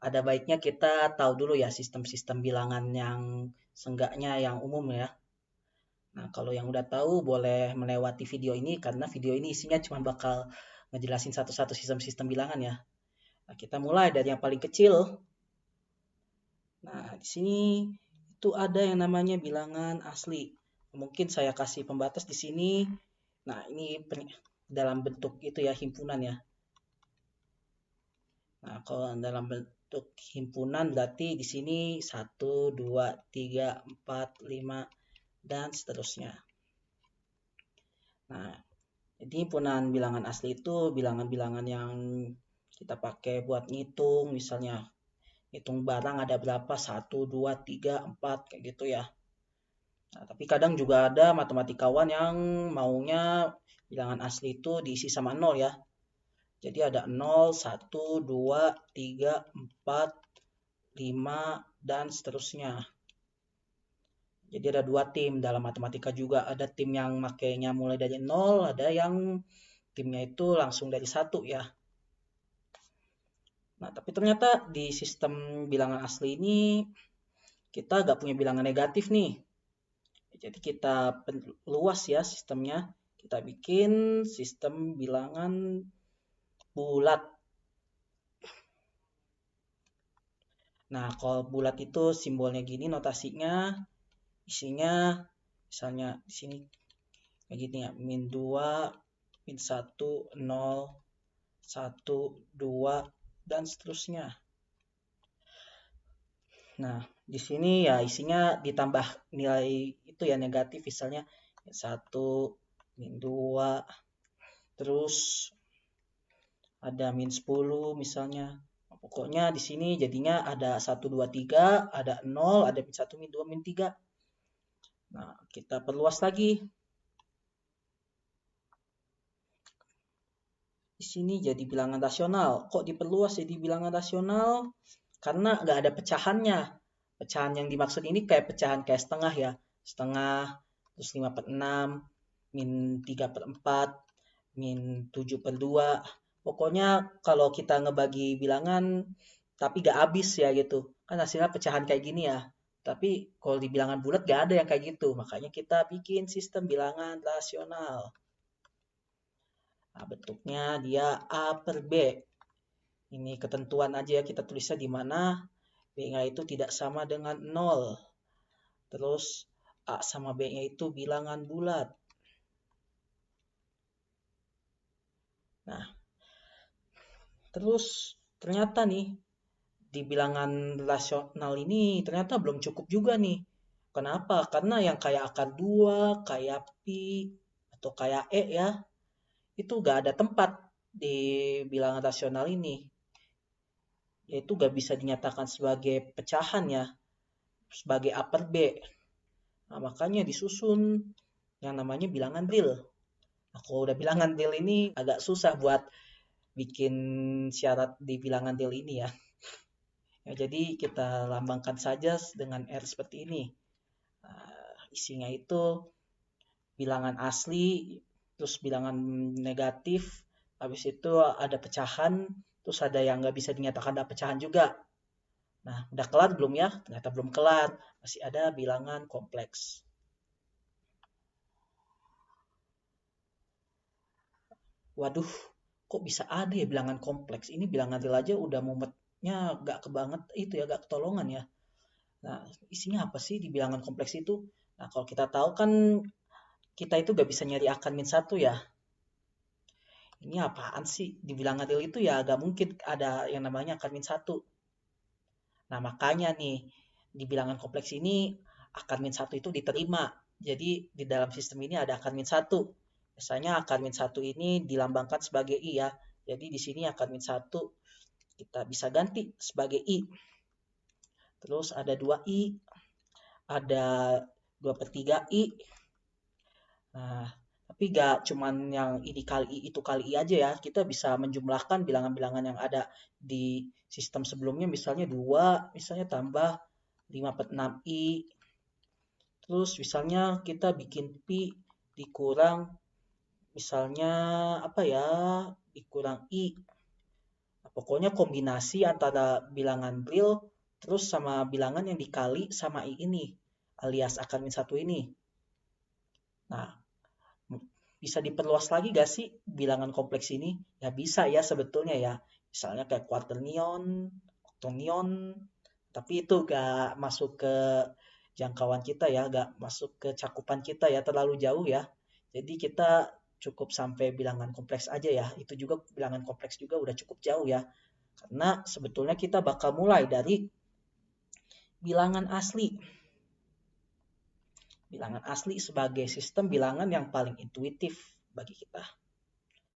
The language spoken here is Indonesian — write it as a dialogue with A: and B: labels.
A: ada baiknya kita tahu dulu ya sistem-sistem bilangan yang seenggaknya yang umum ya. Nah, kalau yang udah tahu boleh melewati video ini karena video ini isinya cuma bakal ngejelasin satu-satu sistem-sistem bilangan ya. Nah, kita mulai dari yang paling kecil. Nah, di sini itu ada yang namanya bilangan asli. Mungkin saya kasih pembatas di sini. Nah, ini dalam bentuk itu ya himpunan ya. Nah, kalau dalam bentuk himpunan berarti di sini satu, 2, 3, 4, 5, dan seterusnya. Nah, jadi himpunan bilangan asli itu bilangan-bilangan yang kita pakai buat ngitung, misalnya hitung barang ada berapa, satu, 2, 3, 4, kayak gitu ya. Nah, tapi kadang juga ada matematikawan yang maunya bilangan asli itu diisi sama nol ya. Jadi ada 0, 1, 2, 3, 4, 5, dan seterusnya. Jadi ada dua tim dalam matematika juga. Ada tim yang makainya mulai dari nol, ada yang timnya itu langsung dari satu ya. Nah, tapi ternyata di sistem bilangan asli ini kita nggak punya bilangan negatif nih. Jadi kita luas ya sistemnya. Kita bikin sistem bilangan bulat. Nah, kalau bulat itu simbolnya gini notasinya, isinya misalnya di sini kayak gini ya, min 2, min 1, 0, 1, 2, dan seterusnya. Nah, di sini ya isinya ditambah nilai itu ya negatif, misalnya min 1, min 2, terus ada min 10 misalnya. Pokoknya di sini jadinya ada 1, 2, 3, ada 0, ada min 1, min 2, min 3. Nah, kita perluas lagi. Di sini jadi bilangan rasional. Kok diperluas jadi bilangan rasional? Karena nggak ada pecahannya. Pecahan yang dimaksud ini kayak pecahan kayak setengah ya. Setengah, terus 5/6, min 3/4, min 7/2. Pokoknya kalau kita ngebagi bilangan, tapi nggak habis ya gitu. Kan hasilnya pecahan kayak gini ya. Tapi kalau di bilangan bulat nggak ada yang kayak gitu. Makanya kita bikin sistem bilangan rasional. Nah, bentuknya dia A per B. Ini ketentuan aja ya, kita tulisnya di mana B-nya itu tidak sama dengan 0. Terus A sama B-nya itu bilangan bulat. Nah, terus ternyata nih di bilangan rasional ini ternyata belum cukup juga nih. Kenapa? Karena yang kayak akar 2, kayak pi, atau kayak E ya, itu gak ada tempat di bilangan rasional ini. Yaitu gak bisa dinyatakan sebagai pecahan ya, sebagai A per B. Nah, makanya disusun yang namanya bilangan real. Nah, kalau udah bilangan real ini agak susah buat bikin syarat di bilangan real ini ya. Ya, jadi kita lambangkan saja dengan R seperti ini. Nah, isinya itu bilangan asli, terus bilangan negatif, habis itu ada pecahan, terus ada yang nggak bisa dinyatakan ada pecahan juga. Nah, udah kelar belum ya? Ternyata belum kelar, masih ada bilangan kompleks. Waduh, kok bisa ada ya bilangan kompleks? Ini bilangan real aja udah mumetnya gak kebanget itu ya, gak ketolongan ya. Nah, isinya apa sih di bilangan kompleks itu? Nah, kalau kita tahu kan kita itu gak bisa nyari akar min satu ya. Ini apaan sih? Di bilangan real itu ya gak mungkin ada yang namanya akar min satu. Nah, makanya nih di bilangan kompleks ini akar min satu itu diterima. Jadi di dalam sistem ini ada akar min satu. Biasanya akar min satu ini dilambangkan sebagai i ya. Jadi di sini akar min satu kita bisa ganti sebagai i. Terus ada 2i, ada 2/3i. Nah, tapi gak cuman yang ini kali i itu kali i aja ya. Kita bisa menjumlahkan bilangan-bilangan yang ada di sistem sebelumnya. Misalnya 2, misalnya tambah 5/6i. Terus misalnya kita bikin pi dikurang misalnya apa ya, dikurang i. Pokoknya kombinasi antara bilangan real terus sama bilangan yang dikali sama ini alias akar min 1 ini. Nah, bisa diperluas lagi gak sih bilangan kompleks ini? Ya bisa ya sebetulnya ya. Misalnya kayak quaternion, octonion, tapi itu gak masuk ke jangkauan kita ya, gak masuk ke cakupan kita ya, terlalu jauh ya. Jadi kita cukup sampai bilangan kompleks aja ya. Itu juga bilangan kompleks juga udah cukup jauh ya. Karena sebetulnya kita bakal mulai dari bilangan asli. Bilangan asli sebagai sistem bilangan yang paling intuitif bagi kita.